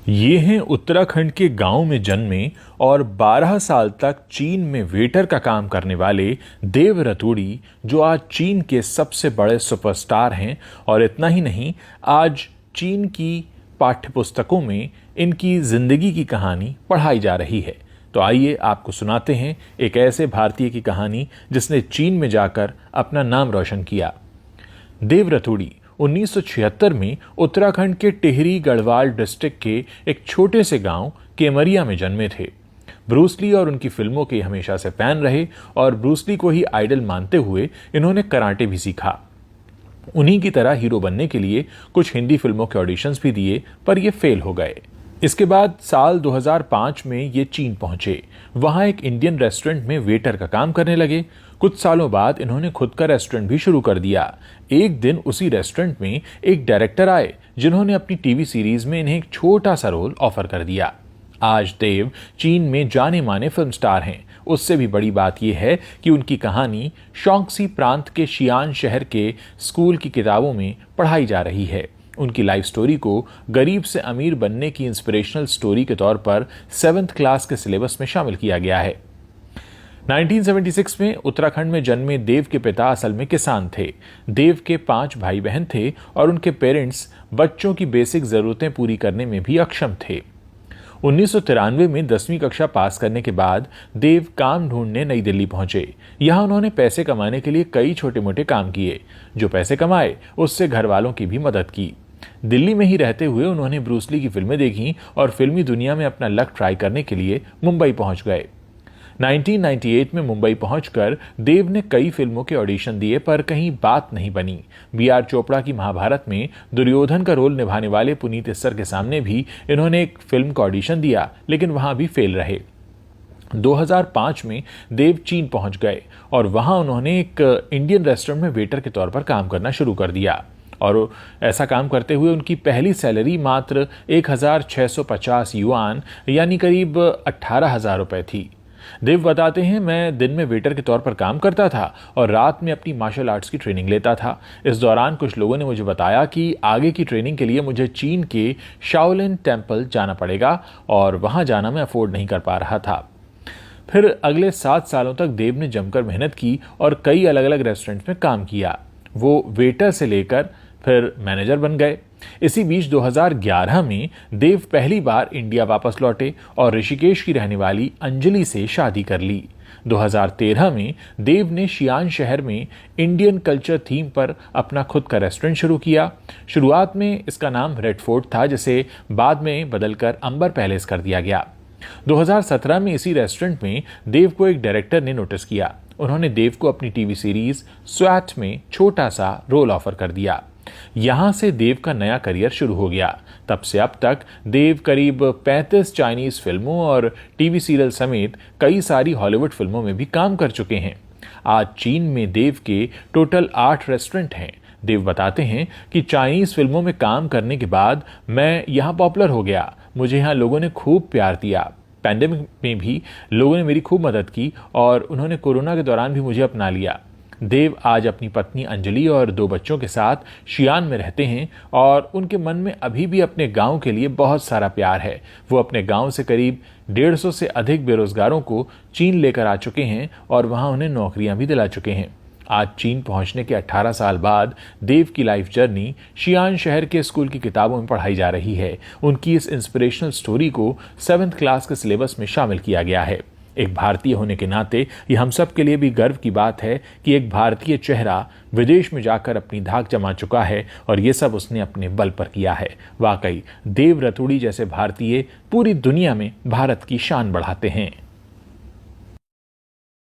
ये हैं उत्तराखंड के गांव में जन्मे और 12 साल तक चीन में वेटर का काम करने वाले देव रतूड़ी, जो आज चीन के सबसे बड़े सुपरस्टार हैं। और इतना ही नहीं, आज चीन की पाठ्यपुस्तकों में इनकी जिंदगी की कहानी पढ़ाई जा रही है। तो आइए आपको सुनाते हैं एक ऐसे भारतीय की कहानी जिसने चीन में जाकर अपना नाम रोशन किया। देव रतूड़ी 1976 में उत्तराखंड के टिहरी गढ़वाल डिस्ट्रिक्ट के एक छोटे से गांव केमरिया में जन्मे थे। ब्रूस ली और उनकी फिल्मों के हमेशा से फैन रहे और ब्रूस ली को ही आइडल मानते हुए इन्होंने कराटे भी सीखा। उन्हीं की तरह हीरो बनने के लिए कुछ हिंदी फिल्मों के ऑडिशंस भी दिए, पर ये फेल हो गए। इसके बाद साल 2005 में ये चीन पहुंचे। वहां एक इंडियन रेस्टोरेंट में वेटर का काम करने लगे। कुछ सालों बाद इन्होंने खुद का रेस्टोरेंट भी शुरू कर दिया। एक दिन उसी रेस्टोरेंट में एक डायरेक्टर आए जिन्होंने अपनी टीवी सीरीज में इन्हें एक छोटा सा रोल ऑफर कर दिया। आज देव चीन में जाने माने फिल्म स्टार हैं। उससे भी बड़ी बात यह है कि उनकी कहानी शॉन्गसी प्रांत के शियान शहर के स्कूल की किताबों में पढ़ाई जा रही है। उनकी लाइफ स्टोरी को गरीब से अमीर बनने की इंस्पिरेशनल स्टोरी के तौर पर 7th क्लास के सिलेबस में शामिल किया गया है। 1976 में उत्तराखंड में जन्मे देव के पिता असल में किसान थे। देव के 5 भाई बहन थे और उनके पेरेंट्स बच्चों की बेसिक जरूरतें पूरी करने में भी अक्षम थे। 1993 में 10वीं कक्षा पास करने के बाद देव काम ढूंढने नई दिल्ली पहुंचे। यहां उन्होंने पैसे कमाने के लिए कई छोटे मोटे काम किए। जो पैसे कमाए उससे घर वालों की भी मदद की। दिल्ली में ही रहते हुए उन्होंने ब्रूस ली की फिल्में देखी और फिल्मी दुनिया में अपना लक ट्राई करने के लिए मुंबई पहुंच गए। 1998 में मुंबई पहुंचकर देव ने कई फिल्मों के ऑडिशन दिए, पर कहीं बात नहीं बनी। बी.आर. चोपड़ा की महाभारत में दुर्योधन का रोल निभाने वाले पुनीत इस्सर के सामने भी इन्होंने एक फिल्म का ऑडिशन दिया, लेकिन वहां भी फेल रहे। 2005 में देव चीन पहुंच गए और वहां उन्होंने एक इंडियन रेस्टोरेंट में वेटर के तौर पर काम करना शुरू कर दिया। और ऐसा काम करते हुए उनकी पहली सैलरी मात्र 1650 युआन यानी करीब 18,000 रुपए थी। देव बताते हैं, मैं दिन में वेटर के तौर पर काम करता था और रात में अपनी मार्शल आर्ट्स की ट्रेनिंग लेता था। इस दौरान कुछ लोगों ने मुझे बताया कि आगे की ट्रेनिंग के लिए मुझे चीन के शाओलिन टेम्पल जाना पड़ेगा और वहां जाना मैं अफोर्ड नहीं कर पा रहा था। फिर अगले 7 सालों तक देव ने जमकर मेहनत की और कई अलग अलग रेस्टोरेंट्स में काम किया। वो वेटर से लेकर फिर मैनेजर बन गए। इसी बीच 2011 में देव पहली बार इंडिया वापस लौटे और ऋषिकेश की रहने वाली अंजलि से शादी कर ली। 2013 में देव ने शियान शहर में इंडियन कल्चर थीम पर अपना खुद का रेस्टोरेंट शुरू किया। शुरुआत में इसका नाम रेड फोर्ट था, जिसे बाद में बदलकर अंबर पैलेस कर दिया गया। 2017 में इसी रेस्टोरेंट में देव को एक डायरेक्टर ने नोटिस किया। उन्होंने देव को अपनी टीवी सीरीज स्वैट में छोटा सा रोल ऑफर कर दिया। यहां से देव का नया करियर शुरू हो गया। तब से अब तक देव करीब 35 चाइनीज फिल्मों और टीवी सीरियल समेत कई सारी हॉलीवुड फिल्मों में भी काम कर चुके हैं। आज चीन में देव के टोटल 8 रेस्टोरेंट हैं। देव बताते हैं कि चाइनीज फिल्मों में काम करने के बाद मैं यहां पॉपुलर हो गया। मुझे यहां लोगों ने खूब प्यार दिया। पैंडेमिक में भी लोगों ने मेरी खूब मदद की और उन्होंने कोरोना के दौरान भी मुझे अपना लिया। देव आज अपनी पत्नी अंजलि और 2 बच्चों के साथ शियान में रहते हैं और उनके मन में अभी भी अपने गांव के लिए बहुत सारा प्यार है। वो अपने गांव से करीब 150 से अधिक बेरोजगारों को चीन लेकर आ चुके हैं और वहां उन्हें नौकरियां भी दिला चुके हैं। आज चीन पहुंचने के 18 साल बाद देव की लाइफ जर्नी शियान शहर के स्कूल की किताबों में पढ़ाई जा रही है। उनकी इस इंस्पिरेशनल स्टोरी को 7th क्लास के सिलेबस में शामिल किया गया है। एक भारतीय होने के नाते यह हम सब के लिए भी गर्व की बात है कि एक भारतीय चेहरा विदेश में जाकर अपनी धाक जमा चुका है और ये सब उसने अपने बल पर किया है। वाकई देव रतूड़ी जैसे भारतीय पूरी दुनिया में भारत की शान बढ़ाते हैं।